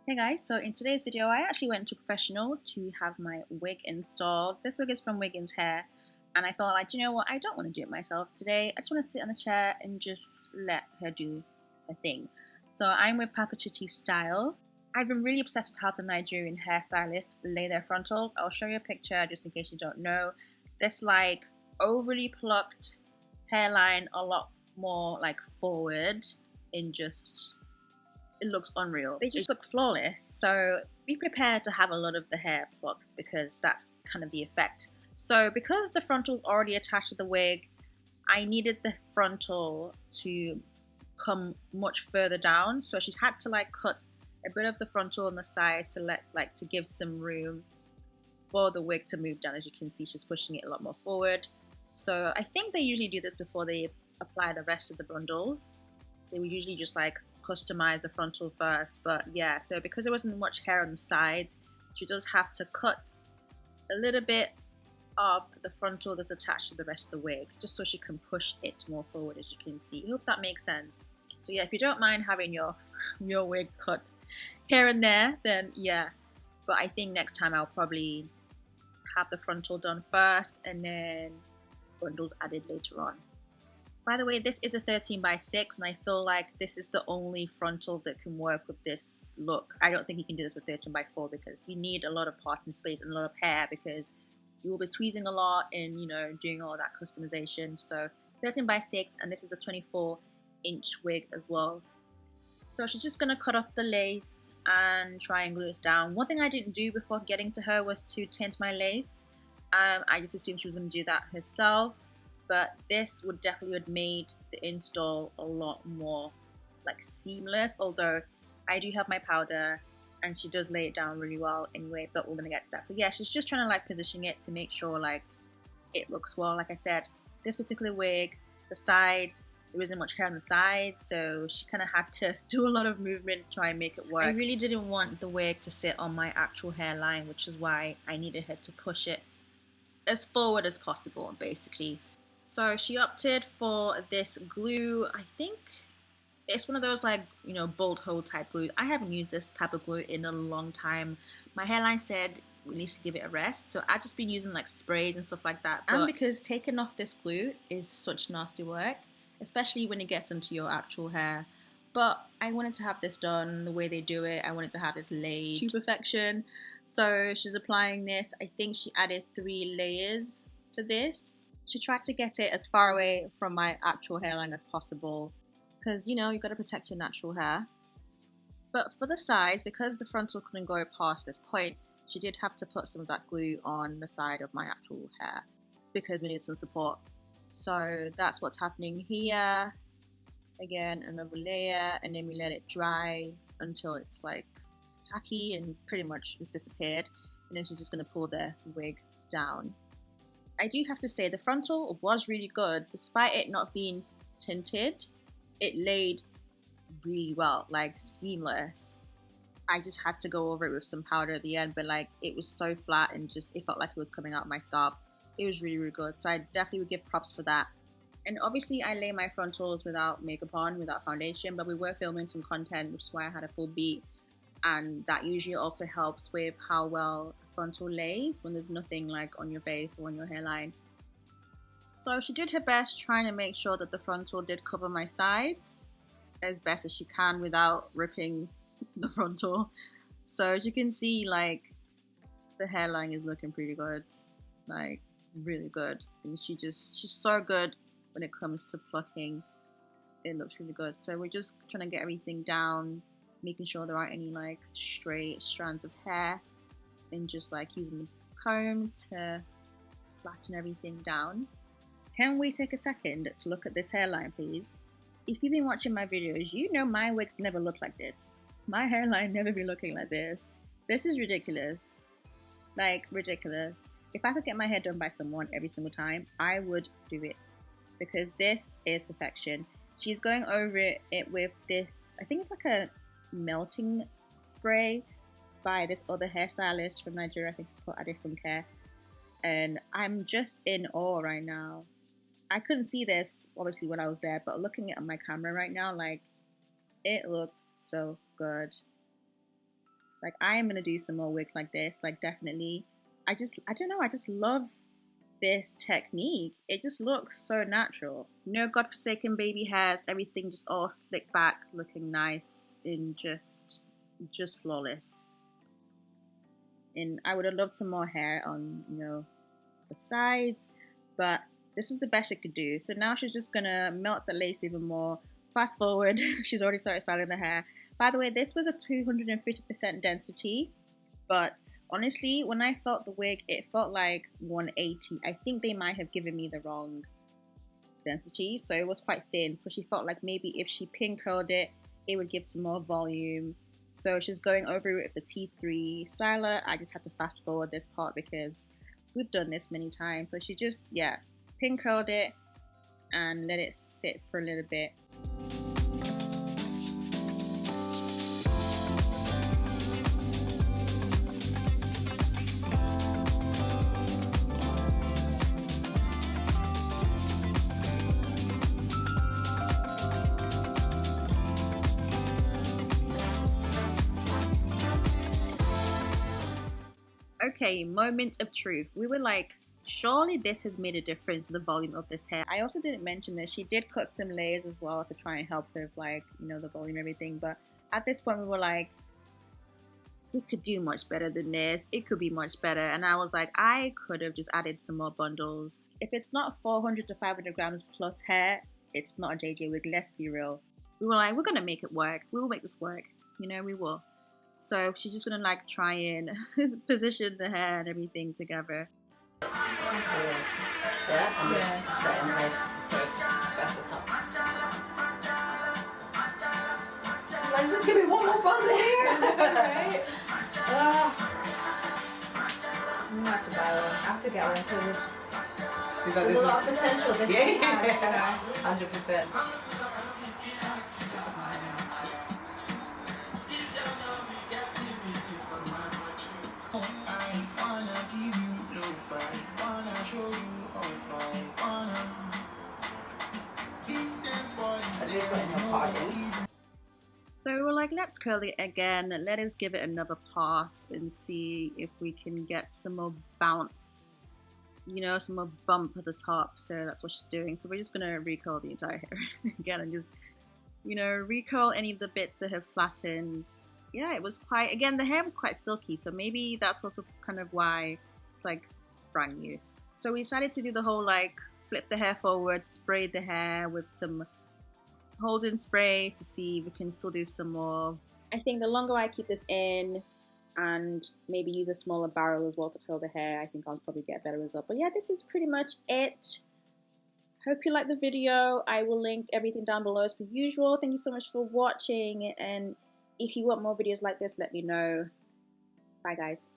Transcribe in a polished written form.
Hey guys, so in today's video I actually went to professional to have my wig installed. This wig is from Wiggins Hair and I felt like, you know what, I don't want to do it myself today. I just want to sit on the chair and just let her do her thing. So I'm with Papa Chichi Style. I've been really obsessed with how the Nigerian hairstylist lay their frontals. I'll show you a picture just in case you don't know. This like overly plucked hairline, a lot more like forward in just... it looks unreal. They just look flawless. So be prepared to have a lot of the hair plucked because that's kind of the effect. So because the frontal is already attached to the wig, I needed the frontal to come much further down. So she had to like cut a bit of the frontal on the sides to give some room for the wig to move down. As you can see, she's pushing it a lot more forward. So I think they usually do this before they apply the rest of the bundles. They would usually just like customize the frontal first, but yeah, so because there wasn't much hair on the sides, she does have to cut a little bit of the frontal that's attached to the rest of the wig just so she can push it more forward, as you can see. I hope that makes sense. So yeah, if you don't mind having your wig cut here and there, then yeah, but I think next time I'll probably have the frontal done first and then bundles added later on. By the way, this is a 13x6 and I feel like this is the only frontal that can work with this look. I don't think you can do this with 13x4 because you need a lot of parting space and a lot of hair because you will be tweezing a lot and, you know, doing all that customization. So 13x6, and this is a 24-inch wig as well. So she's just going to cut off the lace and try and glue it down. One thing I didn't do before getting to her was to tint my lace. I just assumed she was going to do that herself. But this would definitely have made the install a lot more like seamless, although I do have my powder and she does lay it down really well anyway, but we're gonna get to that. So yeah, she's just trying to like position it to make sure like it looks well. Like I said, this particular wig, the sides, there isn't much hair on the sides, so she kind of had to do a lot of movement to try and make it work. I really didn't want the wig to sit on my actual hairline, which is why I needed her to push it as forward as possible, basically. So she opted for this glue. I think it's one of those like, you know, bolt hole type glue. I haven't used this type of glue in a long time. My hairline said we need to give it a rest. So I've just been using like sprays and stuff like that. And because taking off this glue is such nasty work, especially when it gets into your actual hair. But I wanted to have this done the way they do it. I wanted to have this laid to perfection. So she's applying this. I think she added 3 layers for this. She tried to get it as far away from my actual hairline as possible because, you know, you've got to protect your natural hair. But for the sides, because the frontal couldn't go past this point, she did have to put some of that glue on the side of my actual hair because we need some support. So that's what's happening here. Again, another layer, and then we let it dry until it's like tacky and pretty much it's disappeared. And then she's just going to pull the wig down. I do have to say the frontal was really good. Despite it not being tinted, it laid really well, like seamless. I just had to go over it with some powder at the end, but like it was so flat and just it felt like it was coming out of my scalp. It was really, really good. So I definitely would give props for that. And obviously I lay my frontals without makeup on, without foundation, but we were filming some content, which is why I had a full beat. And that usually also helps with how well frontal lays when there's nothing like on your face or on your hairline. So she did her best trying to make sure that the frontal did cover my sides as best as she can without ripping the frontal. So as you can see, like the hairline is looking pretty good, like really good. And she's so good when it comes to plucking. It looks really good. So we're just trying to get everything down, making sure there aren't any like stray strands of hair, and just like using the comb to flatten everything down. Can we take a second to look at this hairline, please? If you've been watching my videos, you know my wigs never look like this. My hairline never be looking like this. This is ridiculous. Like, ridiculous. If I could get my hair done by someone every single time, I would do it. Because this is perfection. She's going over it with this, I think it's like a melting spray by this other hairstylist from Nigeria. I think it's called Care. And I'm just in awe right now. I couldn't see this obviously when I was there, but looking at my camera right now, like, it looks so good. Like, I am gonna do some more wigs like this, like definitely. I don't know, I just love this technique. It just looks so natural. No godforsaken baby hairs, everything just all slicked back, looking nice and just flawless. And I would have loved some more hair on, you know, the sides, but this was the best it could do. So now she's just gonna melt the lace even more. Fast forward, she's already started styling the hair. By the way, this was a 250% density, but honestly, when I felt the wig, it felt like 180. I think they might have given me the wrong density, so it was quite thin. So she felt like maybe if she pin curled it, it would give some more volume. So she's going over it with the T3 styler. I just had to fast forward this part because we've done this many times. So she just, yeah, pin curled it and let it sit for a little bit. Okay, moment of truth. We were like, surely this has made a difference in the volume of this hair. I also didn't mention this. She did cut some layers as well to try and help with, like, you know, the volume and everything. But at this point, we were like, we could do much better than this. It could be much better. And I was like, I could have just added some more bundles. If it's not 400 to 500 grams plus hair, it's not a JJ wig. Let's be real. We were like, we're gonna make it work. We will make this work. You know, we will. So she's just gonna like try and position the hair and everything together. Yeah, I'm just setting this so it's versatile. Like, just give me one more bundle here. Right? I'm gonna have to buy one. I have to get one because there's a lot of potential this one has, you know. 100%. So we were like, let's curl it again. Let us give it another pass and see if we can get some more bounce, you know, some more bump at the top. So that's what she's doing. So we're just gonna recurl the entire hair again and just, you know, recurl any of the bits that have flattened. Yeah, it was quite, again, the hair was quite silky. So maybe that's also kind of why it's like brand new. So we decided to do the whole like flip the hair forward, spray the hair with some hold-in spray to see if we can still do some more. I think the longer I keep this in and maybe use a smaller barrel as well to curl the hair, I think I'll probably get a better result. But yeah, this is pretty much it. Hope you liked the video. I will link everything down below as per usual. Thank you so much for watching, and if you want more videos like this, let me know. Bye guys.